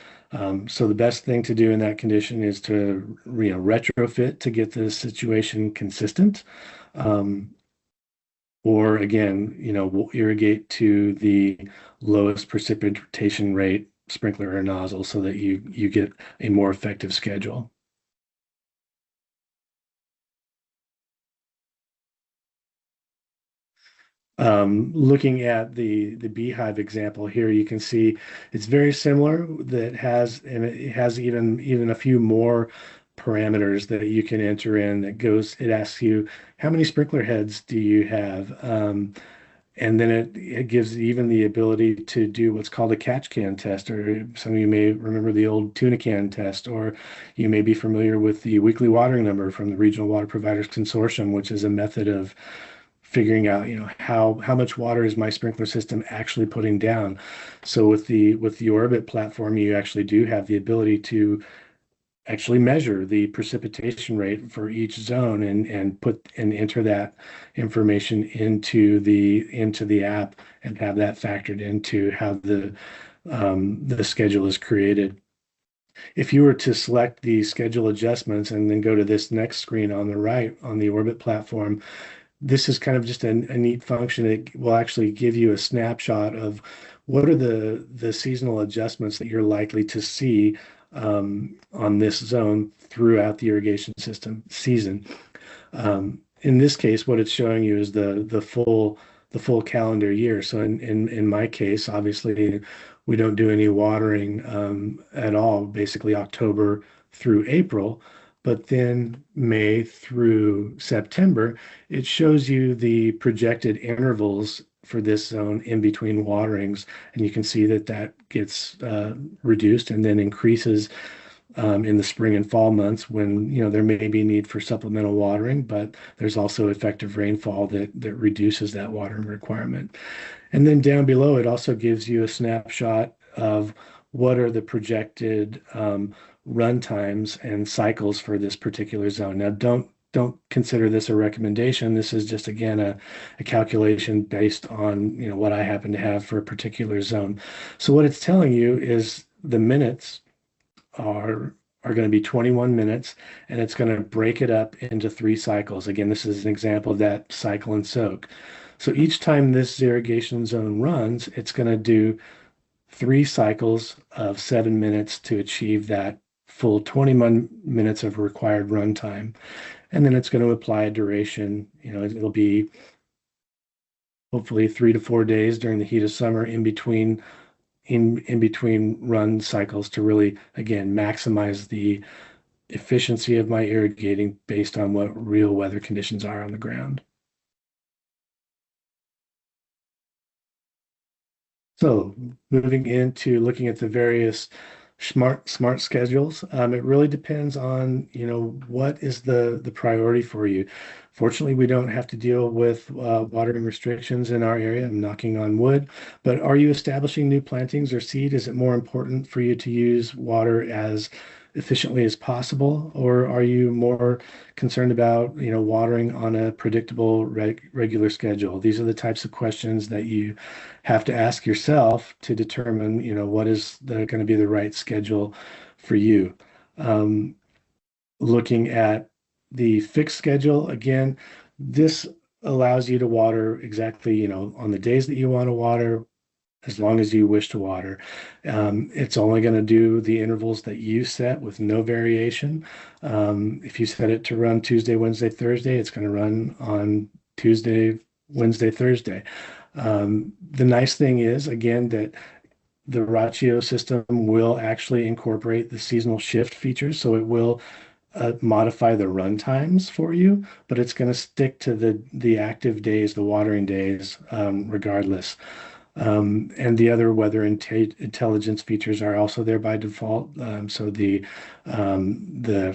So the best thing to do in that condition is to retrofit to get the situation consistent. Or again, we'll irrigate to the lowest precipitation rate sprinkler or nozzle so that you get a more effective schedule. Looking at the beehive example here, you can see it's very similar. It has even a few more parameters that you can enter in. It asks you, how many sprinkler heads do you have? And then it gives even the ability to do what's called a catch can test, or some of you may remember the old tuna can test, or you may be familiar with the weekly watering number from the Regional Water Providers Consortium, which is a method of figuring out, how much water is my sprinkler system actually putting down. So with the Orbit platform, you actually do have the ability to actually measure the precipitation rate for each zone and enter that information into the app and have that factored into how the schedule is created. If you were to select the schedule adjustments and then go to this next screen on the right on the Orbit platform, this is kind of just a neat function. It will actually give you a snapshot of what are the seasonal adjustments that you're likely to see on this zone throughout the irrigation system season. In this case, what it's showing you is the full calendar year. So in my case, obviously, we don't do any watering at all, basically October through April. But then May through September, it shows you the projected intervals for this zone in between waterings, and you can see that gets reduced and then increases in the spring and fall months when there may be need for supplemental watering, but there's also effective rainfall that reduces that watering requirement. And then down below, it also gives you a snapshot of what are the projected run times and cycles for this particular zone. Now, don't don't consider this a recommendation. This is just, again, a calculation based on, what I happen to have for a particular zone. So what it's telling you is the minutes are going to be 21 minutes, and it's going to break it up into 3 cycles. Again, this is an example of that cycle and soak. So each time this irrigation zone runs, it's going to do 3 cycles of 7 minutes to achieve that full 21 minutes of required runtime. And then it's going to apply a duration. It'll be hopefully 3 to 4 days during the heat of summer in between run cycles to really, again, maximize the efficiency of my irrigating based on what real weather conditions are on the ground. So moving into looking at the various smart schedules, it really depends on, what is the priority for you. Fortunately, we don't have to deal with watering restrictions in our area. I'm knocking on wood. But are you establishing new plantings or seed? Is it more important for you to use water as efficiently as possible, or are you more concerned about, watering on a predictable regular schedule? These are the types of questions that you have to ask yourself to determine, what is going to be the right schedule for you. Looking at the fixed schedule, again, this allows you to water exactly, on the days that you want to water, as long as you wish to water. It's only going to do the intervals that you set with no variation. If you set it to run Tuesday, Wednesday, Thursday, it's going to run on Tuesday, Wednesday, Thursday. The nice thing is, again, that the Ratio system will actually incorporate the seasonal shift features, so it will modify the run times for you, but it's going to stick to the active days, the watering days, regardless. And the other weather intelligence features are also there by default. So the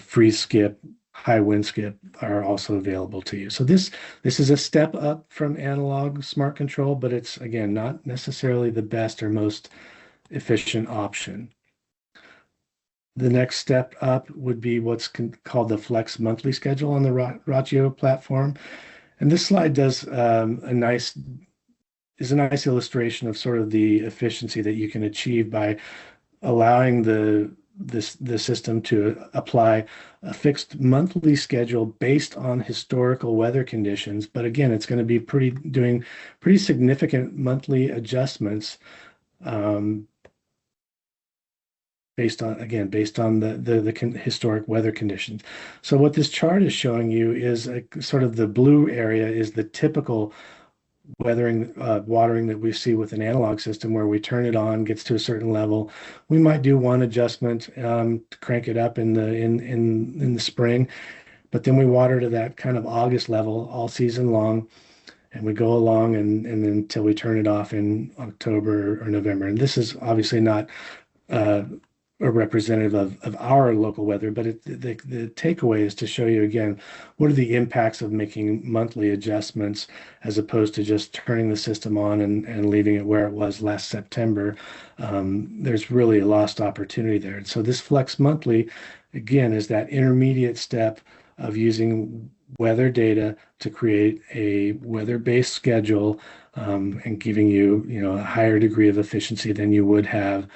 freeze skip, high wind skip are also available to you. So this is a step up from analog smart control, but it's, again, not necessarily the best or most efficient option. The next step up would be what's called the Flex monthly schedule on the Ratio platform. And this slide does a nice illustration of sort of the efficiency that you can achieve by allowing the system to apply a fixed monthly schedule based on historical weather conditions. But again, it's going to be doing pretty significant monthly adjustments, based on the historic weather conditions. So what this chart is showing you is sort of the blue area is the typical watering that we see with an analog system, where we turn it on, gets to a certain level. We might do one adjustment to crank it up in the spring, but then we water to that kind of August level all season long, and we go along and then until we turn it off in October or November. And this is obviously not a representative of our local weather, but the takeaway is to show you, again, what are the impacts of making monthly adjustments as opposed to just turning the system on and leaving it where it was last September. There's really a lost opportunity there. And so this Flex monthly, again, is that intermediate step of using weather data to create a weather-based schedule, and giving you, a higher degree of efficiency than you would have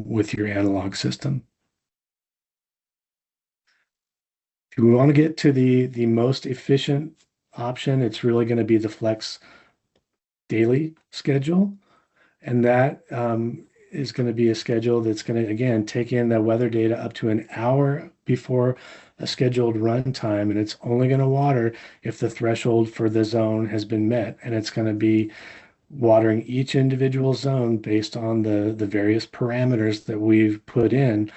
with your analog system. If we want to get to the most efficient option, it's really going to be the Flex daily schedule, and that is going to be a schedule that's going to, again, take in the weather data up to an hour before a scheduled run time, and it's only going to water if the threshold for the zone has been met, and it's going to be watering each individual zone based on the various parameters that we've put in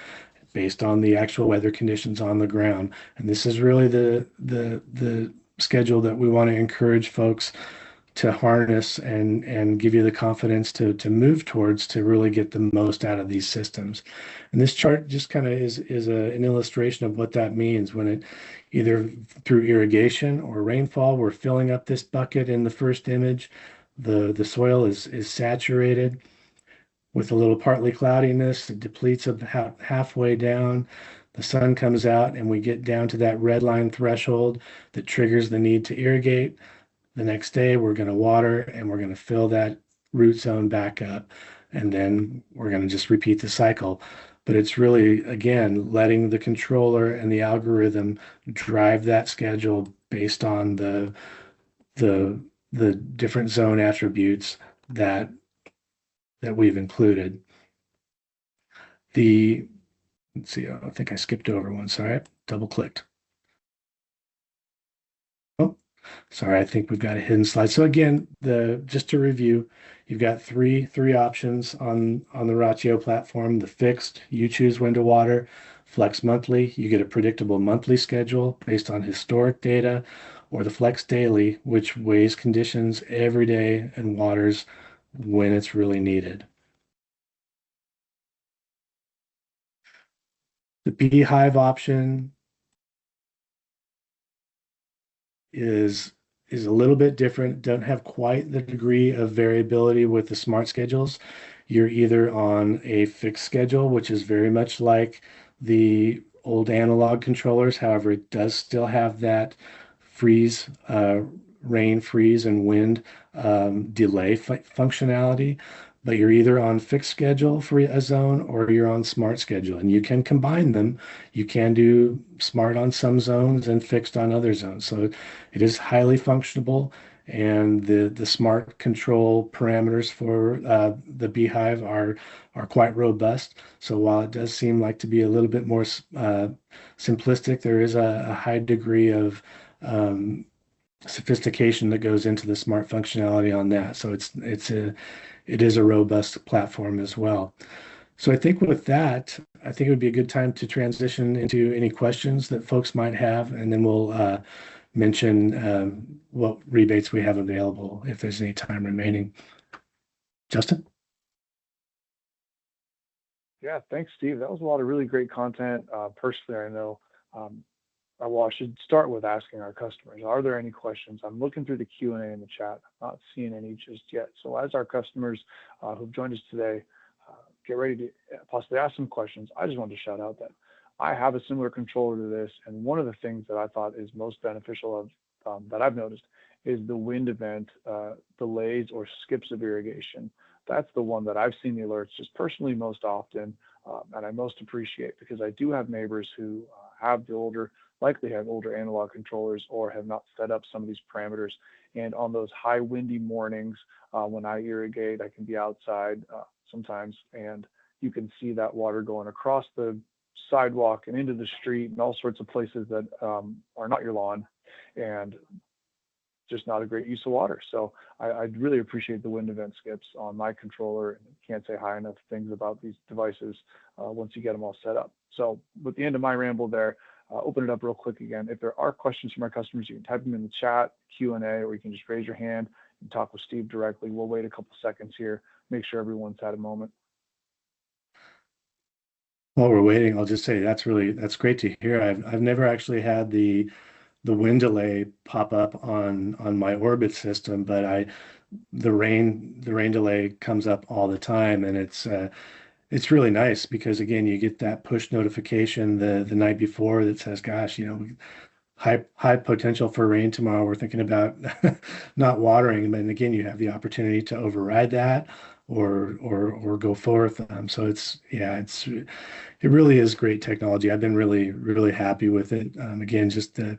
based on the actual weather conditions on the ground. And this is really the schedule that we want to encourage folks to harness and give you the confidence to move towards, to really get the most out of these systems. And this chart just kind of is an illustration of what that means when it, either through irrigation or rainfall, we're filling up this bucket in the first image. The soil is saturated with a little partly cloudiness. It depletes halfway down. the sun comes out and we get down to that red line threshold that triggers the need to irrigate, the next day we're going to water and we're going to fill that root zone back up. And then we're going to just repeat the cycle. But it's really, again, letting the controller and the algorithm drive that schedule based on the the different zone attributes that we've included. Let's see, I think I skipped over one. Sorry, double clicked. Oh, sorry, I think we've got a hidden slide. So again, just to review, you've got three options on the Ratio platform. The fixed, you choose when to water. Flex monthly, you get a predictable monthly schedule based on historic data, or the Flex daily, which weighs conditions every day and waters when it's really needed. The Beehive option is a little bit different. Don't have quite the degree of variability with the smart schedules. You're either on a fixed schedule, which is very much like the old analog controllers. However, it does still have that freeze, rain, freeze, and wind delay functionality. But you're either on fixed schedule for a zone or you're on smart schedule, and you can combine them. You can do smart on some zones and fixed on other zones. So it is highly functionable, and the smart control parameters for the Beehive are quite robust. So while it does seem like to be a little bit more simplistic, there is a high degree of sophistication that goes into the smart functionality on that. So it is a robust platform as well. So I think with that, I think it would be a good time to transition into any questions that folks might have, and then we'll mention what rebates we have available if there's any time remaining. Justin? Yeah, thanks, Steve. That was a lot of really great content. Personally, I know, well, I should start with asking our customers, are there any questions? I'm looking through the Q&A in the chat. I'm not seeing any just yet. So as our customers who've joined us today get ready to possibly ask some questions, I just wanted to shout out that I have a similar controller to this. And one of the things that I thought is most beneficial of that I've noticed is the wind event delays or skips of irrigation. That's the one that I've seen the alerts just personally most often, and I most appreciate, because I do have neighbors who likely have older analog controllers or have not set up some of these parameters. And on those high windy mornings, when I irrigate, I can be outside sometimes, and you can see that water going across the sidewalk and into the street and all sorts of places that are not your lawn, and just not a great use of water. So I really appreciate the wind event skips on my controller. Can't say high enough things about these devices once you get them all set up. So with the end of my ramble there, open it up real quick again. If there are questions from our customers, you can type them in the chat, Q&A, or you can just raise your hand and talk with Steve directly. We'll wait a couple seconds here, make sure everyone's had a moment. While we're waiting, I'll just say that's great to hear. I've never actually had the wind delay pop up on my Orbit system, but the rain delay comes up all the time, and it's really nice because, again, you get that push notification the night before that says, gosh, high potential for rain tomorrow. We're thinking about not watering. And again, you have the opportunity to override that or go forth. So it really is great technology. I've been really, really happy with it. Again, just the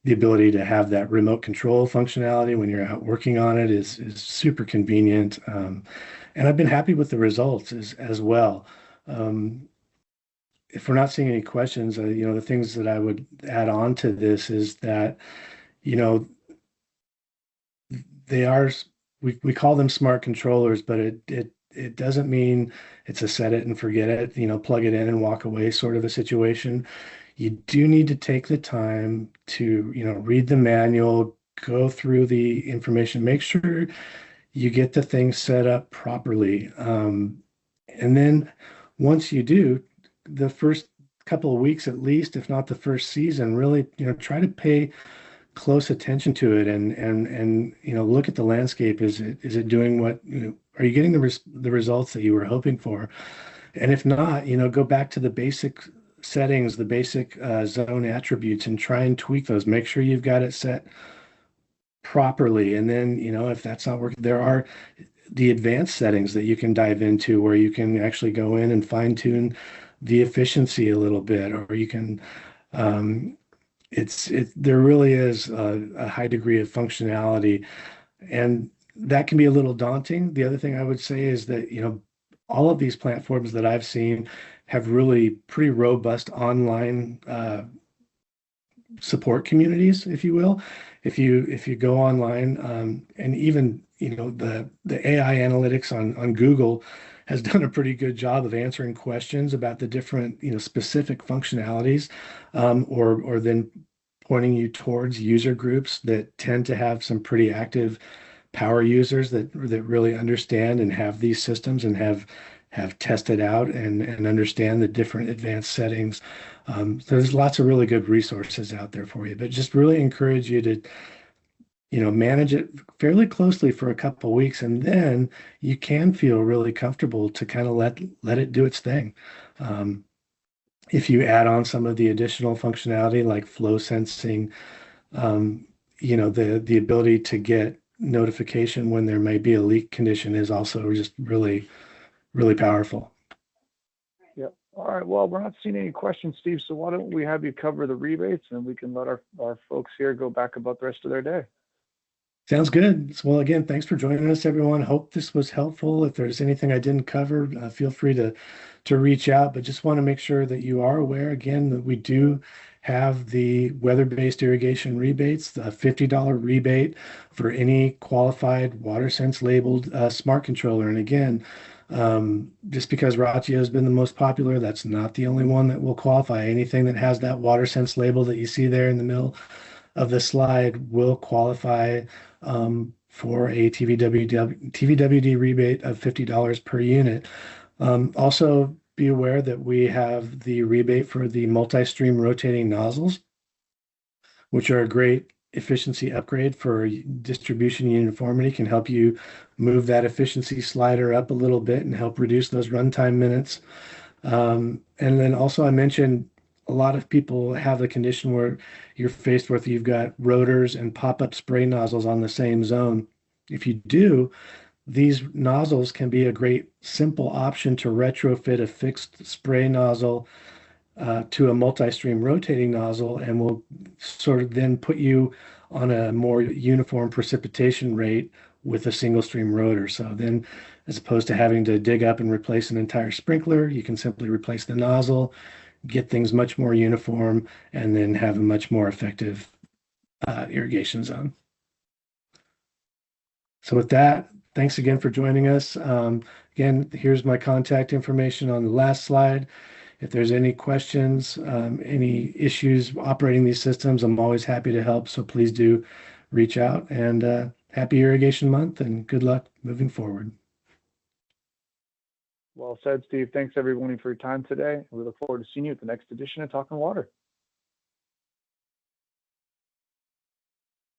ability to have that remote control functionality when you're out working on it is super convenient. And I've been happy with the results as well. If we're not seeing any questions, the things that I would add on to this is that, they are, we call them smart controllers, but it doesn't mean it's a set it and forget it, plug it in and walk away sort of a situation. You do need to take the time to, read the manual, go through the information, make sure you get the thing set up properly. And then once you do, the first couple of weeks at least, if not the first season, really, try to pay close attention to it and look at the landscape. Is it doing what, are you getting the results that you were hoping for? And if not, go back to the basic settings, the basic zone attributes, and try and tweak those. Make sure you've got it set properly. And then, if that's not working, there are the advanced settings that you can dive into where you can actually go in and fine tune the efficiency a little bit, or you can, there really is a high degree of functionality, and that can be a little daunting. The other thing I would say is that, all of these platforms that I've seen have really pretty robust online support communities, if you will. If you go online, and even the AI analytics on Google has done a pretty good job of answering questions about the different specific functionalities, or then pointing you towards user groups that tend to have some pretty active power users that really understand and have these systems and have tested out and understand the different advanced settings. So there's lots of really good resources out there for you, but just really encourage you to, manage it fairly closely for a couple of weeks, and then you can feel really comfortable to kind of let it do its thing. If you add on some of the additional functionality like flow sensing, the ability to get notification when there may be a leak condition is also just really, really powerful. Yep. All right. Well, we're not seeing any questions, Steve. So why don't we have you cover the rebates, and we can let our folks here go back about the rest of their day. Sounds good. Well, again, thanks for joining us, everyone. Hope this was helpful. If there's anything I didn't cover, feel free to reach out. But just want to make sure that you are aware, again, that we do have the weather-based irrigation rebates, the $50 rebate for any qualified WaterSense labeled smart controller. And again, just because Ratio has been the most popular, that's not the only one that will qualify. Anything that has that WaterSense label that you see there in the middle of the slide will qualify for a TVWD rebate of $50 per unit. Also, be aware that we have the rebate for the multi-stream rotating nozzles, which are a great efficiency upgrade for distribution uniformity, can help you move that efficiency slider up a little bit and help reduce those runtime minutes. And then also I mentioned a lot of people have the condition where you're faced with, you've got rotors and pop-up spray nozzles on the same zone. If you do, these nozzles can be a great simple option to retrofit a fixed spray nozzle to a multi-stream rotating nozzle, and will sort of then put you on a more uniform precipitation rate with a single stream rotor. So then, as opposed to having to dig up and replace an entire sprinkler, you can simply replace the nozzle, get things much more uniform, and then have a much more effective irrigation zone. So with that, thanks again for joining us. Again, here's my contact information on the last slide. If there's any questions, any issues operating these systems, I'm always happy to help. So please do reach out, and happy irrigation month and good luck moving forward. Well said, Steve. Thanks everyone for your time today. We look forward to seeing you at the next edition of Talkin' Water.